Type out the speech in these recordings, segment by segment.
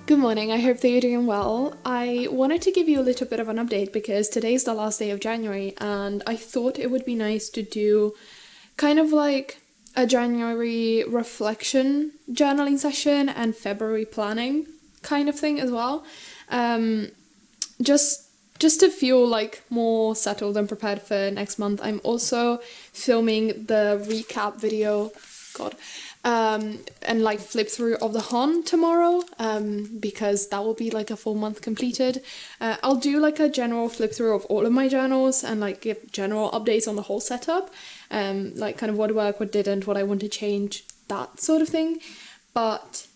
Good morning, I hope that you're doing well. I wanted to give you a little bit of an update because today's the last day of January and I thought it would be nice to do kind of like a January reflection journaling session and February planning kind of thing as well. Just to feel like more settled and prepared for next month. I'm also filming the recap video, and like flip through of the HON tomorrow, because that will be like a full month completed. I'll do like a general flip through of all of my journals and like give general updates on the whole setup, like kind of what worked, what didn't, what I want to change, that sort of thing. But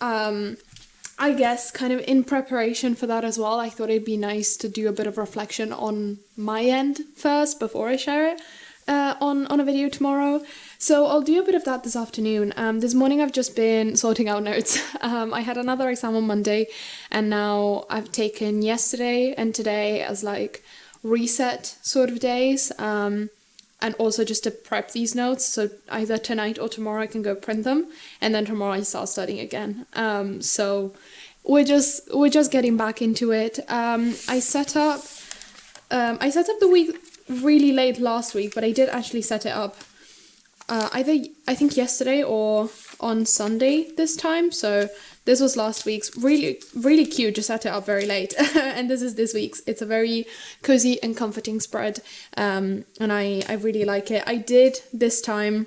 I guess kind of in preparation for that as well, I thought it'd be nice to do a bit of reflection on my end first before I share it on a video tomorrow. So I'll do a bit of that this afternoon. This morning I've just been sorting out notes. I had another exam on Monday and now I've taken yesterday and today as like reset sort of days, and also just to prep these notes. So either tonight or tomorrow I can go print them and then tomorrow I start studying again. So we're just getting back into it. I set up the week really late last week, but I did actually set it up I think yesterday or on Sunday this time. So this was last week's. Really cute, just set it up very late. And this is this week's. It's a very cozy and comforting spread, and I really like it. I did this time,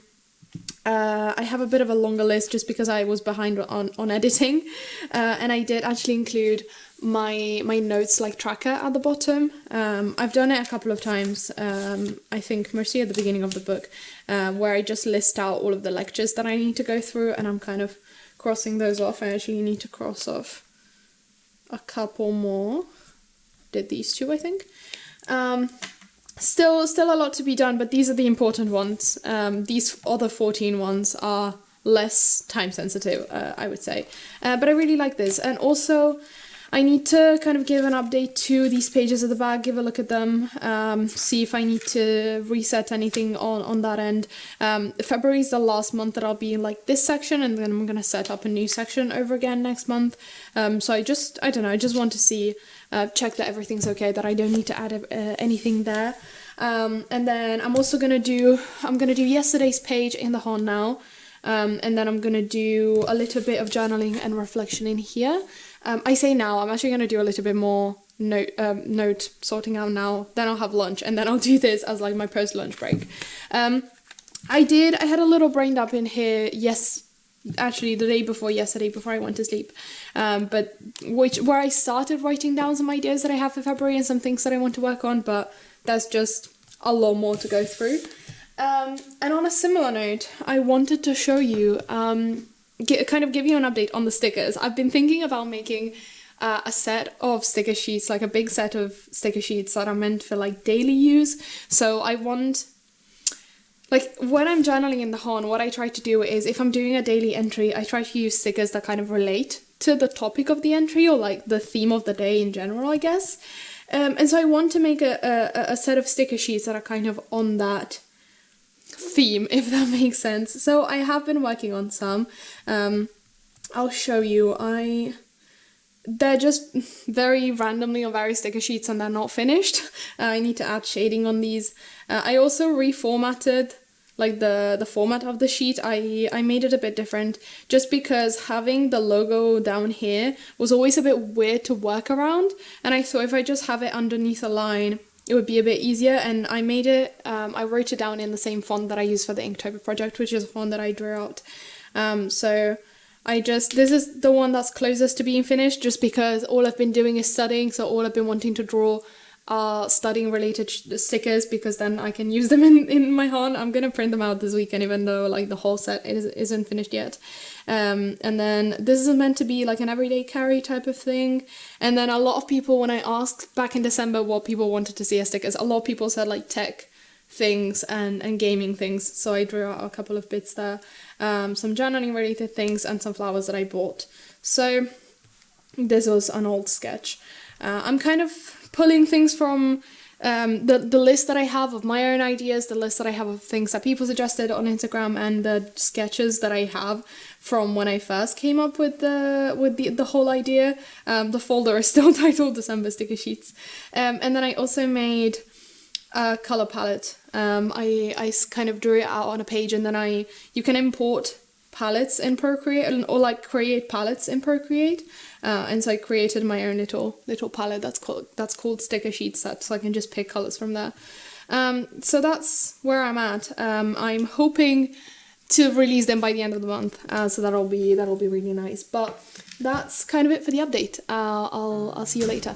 I have a bit of a longer list just because I was behind on editing, and I did actually include my notes like tracker at the bottom. I've done it a couple of times, I think mostly at the beginning of the book, where I just list out all of the lectures that I need to go through and I'm kind of crossing those off. I actually need to cross off a couple more. Did these two, I think. Still a lot to be done, but these are the important ones. These other 14 ones are less time sensitive, I would say. But I really like this. And also, I need to kind of give an update to these pages at the back, give a look at them, see if I need to reset anything on that end. February is the last month that I'll be in like this section, and then I'm going to set up a new section over again next month. So I just want to see, check that everything's okay, that I don't need to add anything there. And then I'm also going to do yesterday's page in the HON now. And then I'm going to do a little bit of journaling and reflection in here. I say now, I'm actually going to do a little bit more note sorting out now. Then I'll have lunch and then I'll do this as like my post-lunch break. I had a little brain dump in here, actually the day before yesterday, before I went to sleep. But where I started writing down some ideas that I have for February and some things that I want to work on, but there's just a lot more to go through. And on a similar note, I wanted to show you, give you an update on the stickers. I've been thinking about making a set of sticker sheets, like a big set of sticker sheets that are meant for like daily use. So I want, like when I'm journaling in the HON, what I try to do is if I'm doing a daily entry, I try to use stickers that kind of relate to the topic of the entry or like the theme of the day in general, I guess. And so I want to make a set of sticker sheets that are kind of on that theme, if that makes sense. So I have been working on some. I'll show you. They're just very randomly on various sticker sheets and they're not finished. I need to add shading on these. I also reformatted like the format of the sheet. I made it a bit different just because having the logo down here was always a bit weird to work around, and I thought if I just have it underneath a line it would be a bit easier, and I made it, I wrote it down in the same font that I used for the Inktober project, which is a font that I drew out. So this is the one that's closest to being finished, just because all I've been doing is studying, so all I've been wanting to draw are studying related stickers, because then I can use them in my hand. I'm gonna print them out this weekend, even though like the whole set isn't finished yet. And then this is meant to be like an everyday carry type of thing. And then a lot of people, when I asked back in December what people wanted to see as stickers, a lot of people said like tech things and gaming things, so I drew out a couple of bits there, some journaling related things and some flowers that I bought. So this was an old sketch. I'm kind of pulling things from the list that I have of my own ideas, the list that I have of things that people suggested on Instagram, and the sketches that I have from when I first came up with the whole idea. The folder is still titled December Sticker Sheets. And then I also made a color palette. I kind of drew it out on a page, and then you can import palettes in Procreate, or like create palettes in Procreate, and so I created my own little palette that's called Sticker Sheet Set, so I can just pick colors from there. So that's where I'm at. I'm hoping to release them by the end of the month, so that'll be really nice. But that's kind of it for the update. I'll see you later.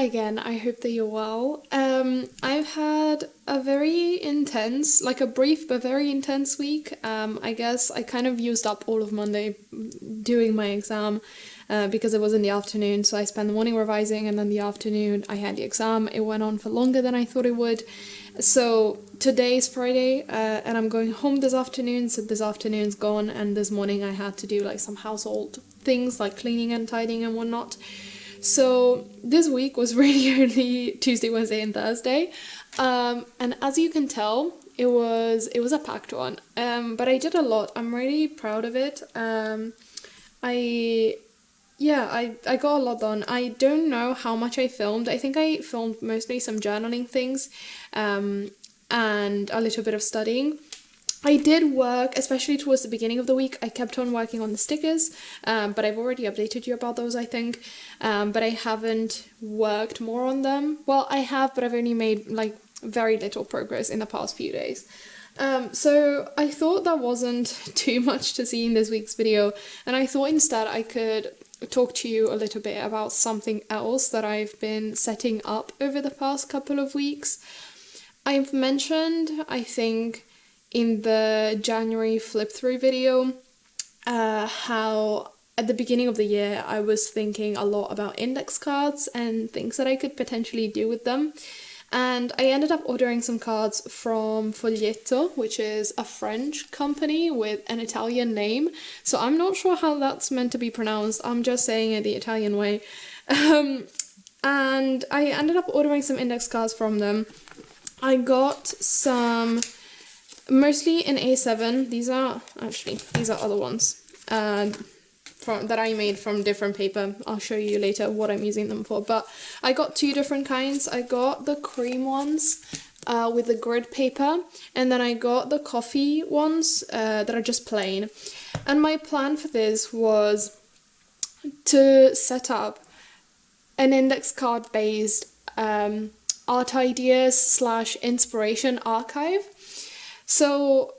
Hi again, I hope that you're well. I've had a very intense, like a brief but very intense week. I guess I kind of used up all of Monday doing my exam because it was in the afternoon, so I spent the morning revising and then the afternoon I had the exam. It went on for longer than I thought it would. So today is Friday and I'm going home this afternoon, so this afternoon's gone, and this morning I had to do like some household things like cleaning and tidying and whatnot. So this week was really only Tuesday, Wednesday and Thursday, and as you can tell, it was a packed one, but I did a lot. I'm really proud of it. I got a lot done. I don't know how much I filmed. I think I filmed mostly some journaling things, and a little bit of studying. I did work, especially towards the beginning of the week. I kept on working on the stickers, but I've already updated you about those, I think. But I haven't worked more on them. Well, I have, but I've only made like very little progress in the past few days. So I thought that wasn't too much to see in this week's video, and I thought instead I could talk to you a little bit about something else that I've been setting up over the past couple of weeks. I've mentioned, I think, in the January flip through video, how at the beginning of the year I was thinking a lot about index cards and things that I could potentially do with them. And I ended up ordering some cards from Foglietto, which is a French company with an Italian name. So I'm not sure how that's meant to be pronounced. I'm just saying it the Italian way. And I ended up ordering some index cards from them. I got some mostly in A7. These are other ones that I made from different paper. I'll show you later what I'm using them for. But I got two different kinds. I got the cream ones with the grid paper, and then I got the coffee ones that are just plain. And my plan for this was to set up an index card based art ideas / inspiration archive. So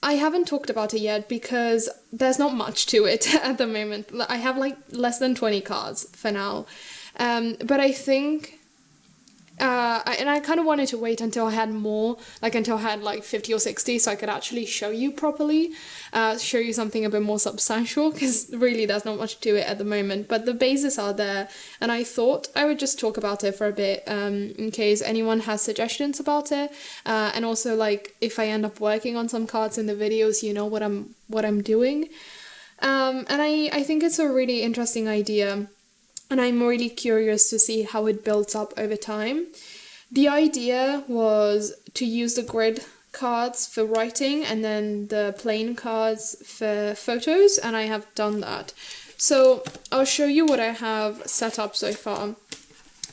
I haven't talked about it yet because there's not much to it at the moment. I have like less than 20 cards for now. But I think, I kind of wanted to wait until I had more, like until I had like 50 or 60 so I could actually show you properly, show you something a bit more substantial, because really there's not much to it at the moment. But the bases are there, and I thought I would just talk about it for a bit in case anyone has suggestions about it, and also like if I end up working on some cards in the videos, you know what I'm doing. And I think it's a really interesting idea, and I'm really curious to see how it builds up over time. The idea was to use the grid cards for writing and then the plain cards for photos, and I have done that. So I'll show you what I have set up so far.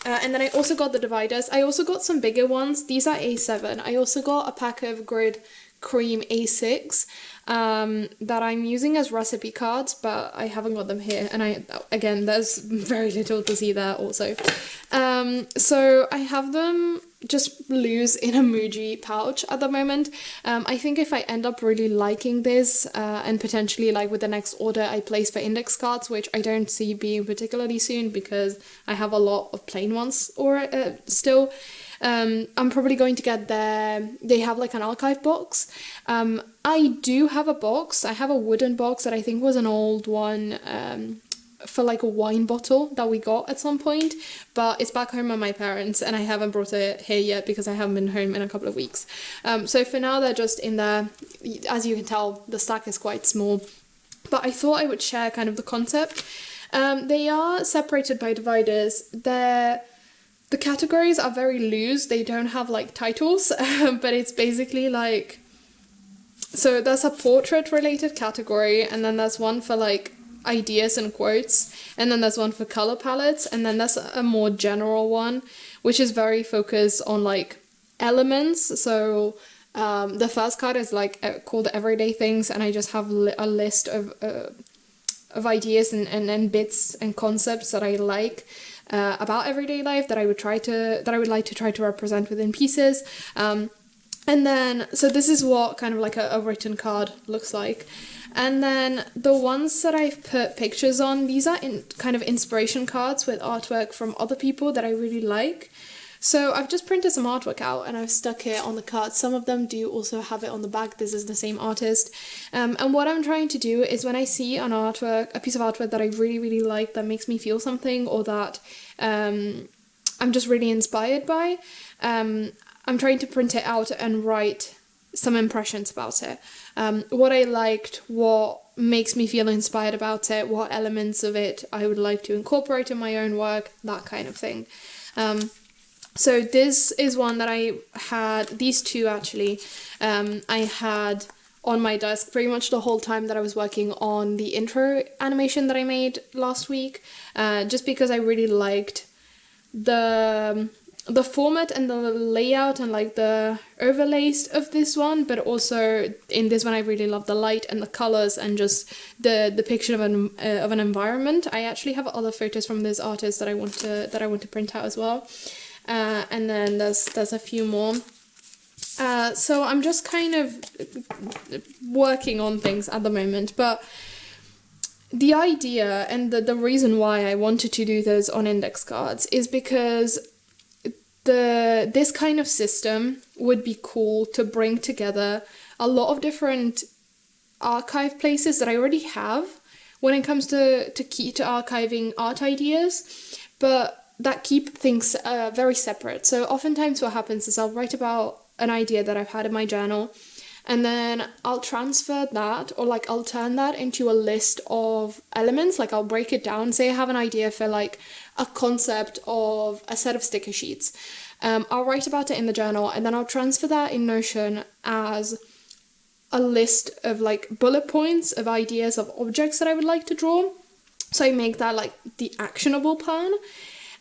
And then I also got the dividers. I also got some bigger ones. These are A7. I also got a pack of grid cream A6 that I'm using as recipe cards, but I haven't got them here, and again there's very little to see there also. So I have them just loose in a Muji pouch at the moment. I think if I end up really liking this, and potentially like with the next order I place for index cards, which I don't see being particularly soon because I have a lot of plain ones or still, I'm probably going to get they have like an archive box. I do have a box. I have a wooden box that I think was an old one for like a wine bottle that we got at some point, but it's back home at my parents and I haven't brought it here yet because I haven't been home in a couple of weeks. So for now they're just in there. As you can tell, the stack is quite small, but I thought I would share kind of the concept. They are separated by dividers. The categories are very loose. They don't have like titles, but it's basically like, so there's a portrait related category, and then there's one for like ideas and quotes, and then there's one for color palettes, and then there's a more general one which is very focused on like elements. So the first card is like called everyday things, and I just have a list of ideas and bits and concepts that I like about everyday life that I would like to try to represent within pieces. And then, so this is what kind of like a written card looks like. And then the ones that I've put pictures on, these are kind of inspiration cards with artwork from other people that I really like. So I've just printed some artwork out and I've stuck it on the cards. Some of them do also have it on the back. This is the same artist. And what I'm trying to do is when I see an artwork, a piece of artwork that I really, really like, that makes me feel something, or that I'm just really inspired by, I'm trying to print it out and write some impressions about it. What I liked, what makes me feel inspired about it, what elements of it I would like to incorporate in my own work, that kind of thing. So this is one that I had, these two actually, I had on my desk pretty much the whole time that I was working on the intro animation that I made last week, just because I really liked the format and the layout and like the overlays of this one, but also in this one I really love the light and the colors and just the depiction of an environment. I actually have other photos from this artist that I want to print out as well. And then there's a few more. So I'm just kind of working on things at the moment, but the idea and the reason why I wanted to do this on index cards is because this kind of system would be cool to bring together a lot of different archive places that I already have when it comes to archiving art ideas, but that keep things very separate. So oftentimes what happens is I'll write about an idea that I've had in my journal, and then I'll transfer that, or like I'll turn that into a list of elements. Like I'll break it down. Say I have an idea for like a concept of a set of sticker sheets. I'll write about it in the journal, and then I'll transfer that in Notion as a list of like bullet points of ideas of objects that I would like to draw. So I make that like the actionable plan.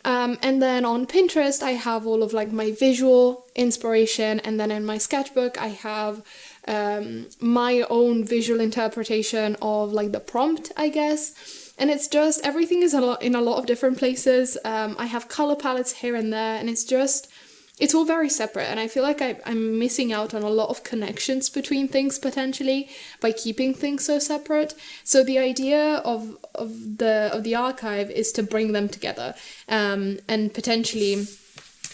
And then on Pinterest, I have all of like my visual inspiration, and then in my sketchbook, I have my own visual interpretation of like the prompt, I guess. And it's just, everything is in a lot of different places. I have color palettes here and there, and it's all very separate, and I feel like I'm missing out on a lot of connections between things potentially by keeping things so separate. So the idea of the archive is to bring them together, and potentially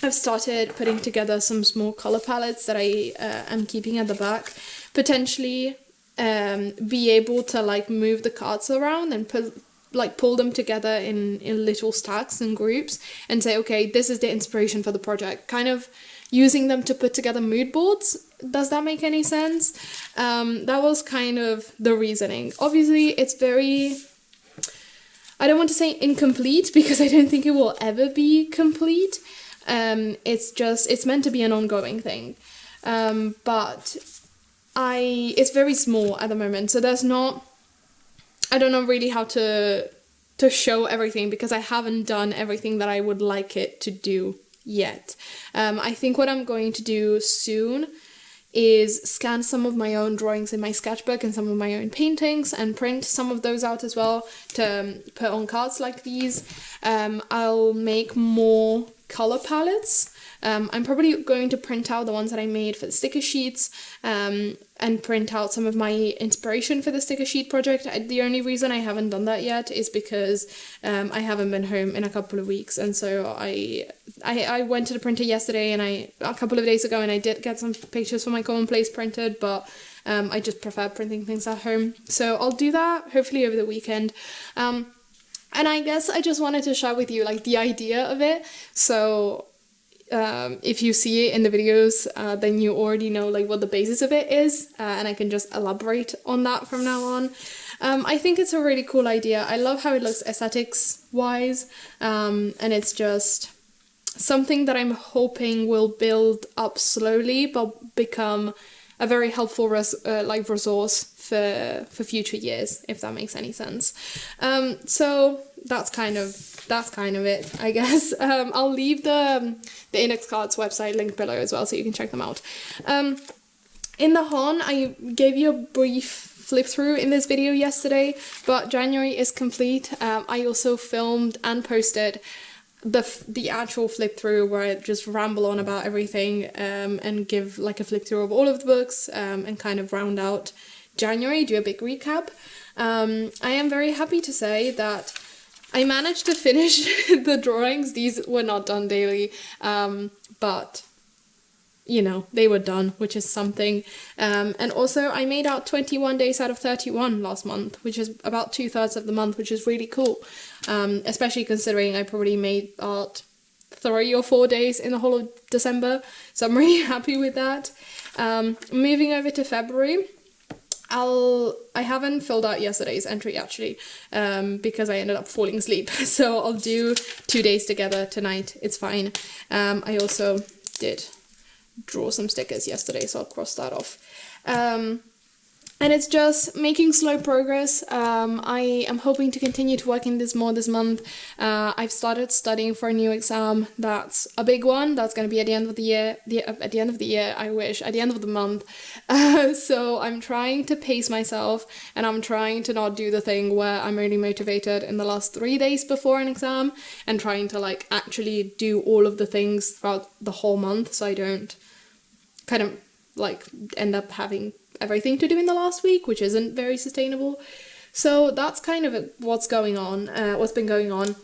I've started putting together some small color palettes that I am keeping at the back. Potentially be able to like move the cards around and pull them together in little stacks and groups and say, okay, this is the inspiration for the project, kind of using them to put together mood boards. Does that make any sense? That was kind of the reasoning. Obviously, it's very, I don't want to say incomplete because I don't think it will ever be complete. It's meant to be an ongoing thing. But it's very small at the moment, so I don't know really how to show everything because I haven't done everything that I would like it to do yet. I think what I'm going to do soon is scan some of my own drawings in my sketchbook and some of my own paintings and print some of those out as well to put on cards like these. I'll make more color palettes. I'm probably going to print out the ones that I made for the sticker sheets, and print out some of my inspiration for the sticker sheet project. The only reason I haven't done that yet is because I haven't been home in a couple of weeks, and so I went to the printer yesterday and a couple of days ago, and I did get some pictures for my commonplace printed, but I just prefer printing things at home. So I'll do that hopefully over the weekend. And I guess I just wanted to share with you like the idea of it. So if you see it in the videos, then you already know like what the basis of it is, and I can just elaborate on that from now on. I think it's a really cool idea. I love how it looks aesthetics wise, and it's just something that I'm hoping will build up slowly but become a very helpful resource for future years, if that makes any sense. So that's kind of it, I guess. I'll leave the index cards website link below as well, so you can check them out. In the HON, I gave you a brief flip through in this video yesterday, but January is complete. I also filmed and posted the actual flip through where I just ramble on about everything, and give like a flip through of all of the books, and kind of round out January, do a big recap. I am very happy to say that I managed to finish the drawings. These were not done daily, but you know, they were done, which is something. And also I made out 21 days out of 31 last month, which is about 2/3 of the month, which is really cool. Especially considering I probably made out 3 or 4 days in the whole of December. So I'm really happy with that. Moving over to February, I haven't filled out yesterday's entry actually, because I ended up falling asleep. So I'll do 2 days together tonight. It's fine. I also did draw some stickers yesterday, so I'll cross that off. And it's just making slow progress. I am hoping to continue to work in this more this month. I've started studying for a new exam. That's a big one. That's going to be at the end of the year. At the end of the year, I wish. At the end of the month. So I'm trying to pace myself, and I'm trying to not do the thing where I'm only motivated in the last 3 days before an exam, and trying to like actually do all of the things throughout the whole month, so I don't kind of like end up having everything to do in the last week, which isn't very sustainable. So that's kind of what's going on, what's been going on.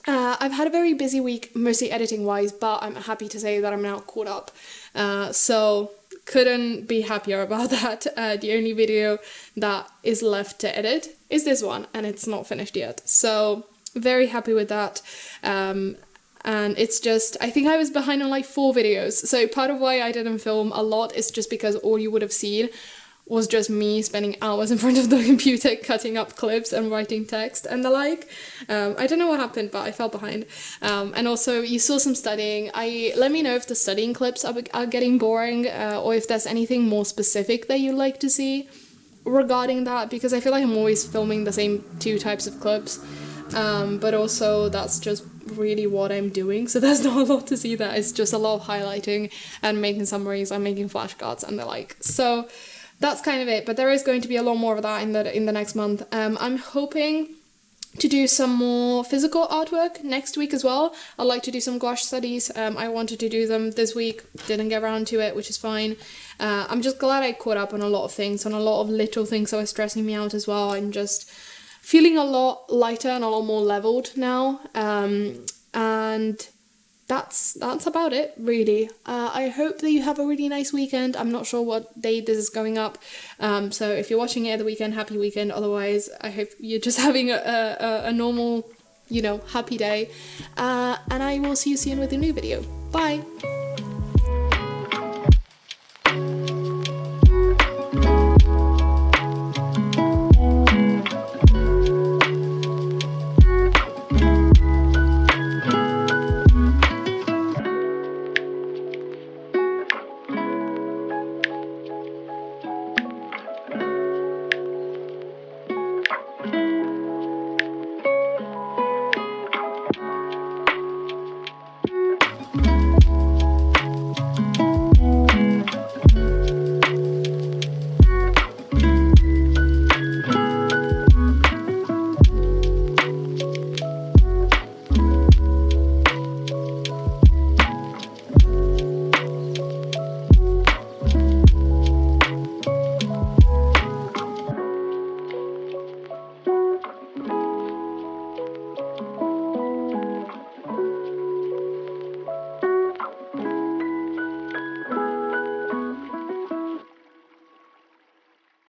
I've had a very busy week, mostly editing wise, but I'm happy to say that I'm now caught up. So couldn't be happier about that. The only video that is left to edit is this one, and it's not finished yet. So very happy with that. And it's just, I think I was behind on like 4 videos. So part of why I didn't film a lot is just because all you would have seen was just me spending hours in front of the computer cutting up clips and writing text and the like. I don't know what happened, but I fell behind. And also you saw some studying. Let me know if the studying clips are getting boring, or if there's anything more specific that you'd like to see regarding that, because I feel like I'm always filming the same 2 types of clips. But also that's just really what I'm doing, so there's not a lot to see there. It's just a lot of highlighting and making summaries and making flashcards and the like. So that's kind of it, but there is going to be a lot more of that in the next month. I'm hoping to do some more physical artwork next week as well. I'd like to do some gouache studies. I wanted to do them this week, didn't get around to it, which is fine. I'm just glad I caught up on a lot of things, on a lot of little things that were stressing me out as well. I'm just feeling a lot lighter and a lot more leveled now, and that's about it, really. I hope that you have a really nice weekend. I'm not sure what day this is going up, so if you're watching it at the weekend, happy weekend. Otherwise, I hope you're just having a normal, you know, happy day, and I will see you soon with a new video. Bye!